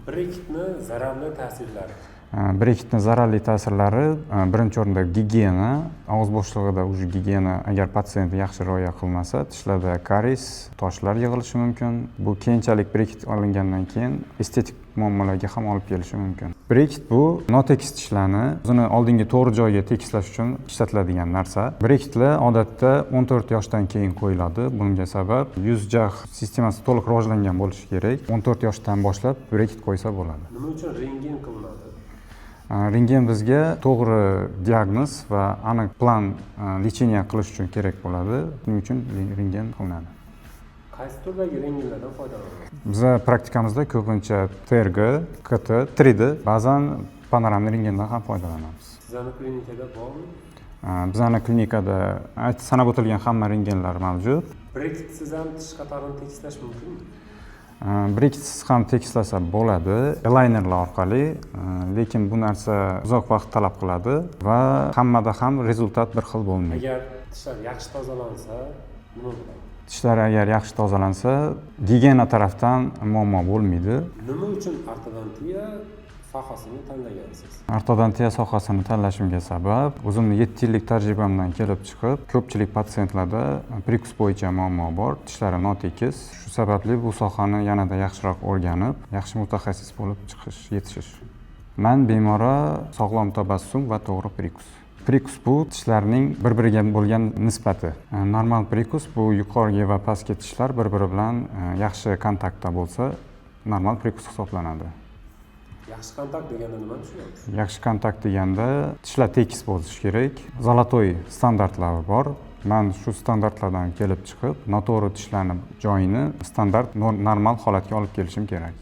Breketni zararli ta'sirlari. Breketni zararli ta'sirlari birinchi o'rinda gigiyena, og'iz bo'shlig'ida уже gigiyena agar patsient yaxshi rioya qilmasa, tishlarda karies, toshlar yig'ilishi mumkin. Bu keyinchalik breket olingandan keyin estetik muammolarga ham olib kelishi mumkin. Breket bu notekis tishlarni o'zini oldingi to'g'ri joyiga tekislash uchun ishlatiladigan narsa. Breketlar odatda 14 yoshdan keyin qo'yiladi. Bunga sabab yuz jag' sistemasi to'liq rivojlangan bo'lishi kerak. 14 yoshdan boshlab breket qo'ysa bo'ladi. Nima uchun rentgen qilinadi? Rentgen bizga to'g'ri diagnoz va aniq plan lecheniya qilish uchun kerak bo'ladi. Shuning uchun rentgen qilinadi. Qaysi turdagi rentgenlardan foydalanasiz? Biz praktikamizda ko'pincha TRG, KT, 3D, ba'zan panoramli rentgendan ham foydalanamiz. Sizning klinikada bormi? Bizning klinikada sanab o'tilgan hamma rentgenlar mavjud. Breketsiz ham tish qatorini tekislash mumkinmi? Breketsiz ham tekislasa bo'ladi, alignerlar orqali, lekin bu narsa uzoq vaqt talab qiladi va hammada ham rezultat bir xil bo'lmaydi. Agar tishlar yaxshi tozalansa, nima bo'ladi? Tishlar agar yaxshi tozalansa, gigiyena tarafdan muammo bo'lmaydi. Nima uchun ortodontiya sohasini tanlagansiz? Ortodontiya sohasini tanlashimga sabab o'zimni 7 yillik tajribamdan kelib chiqib, ko'pchilik patsientlarda prikus bo'yicha muammo bor, tishlari notekis. Shu sababli bu sohani yanada yaxshiroq o'rganib, yaxshi mutaxassis bo'lib yetishish. Men bemora sog'lom tabassum va to'g'ri prikus. Prikus bu tishlarning bir-biriga bo'lgan nisbati. Normal prikus bu yuqoriga va pastki tishlar bir-biri bilan yaxshi kontaktda bo'lsa, normal prikus hisoblanadi. Yaxshi kontakt deganda nima tushunasiz? Yaxshi kontakt deganda tishlar tekis bo'lishi kerak. Zolotoy standartlari bor. Men shu standartlardan kelib chiqib, noto'g'ri tishlarning joyini standart normal holatga olib kelishim kerak.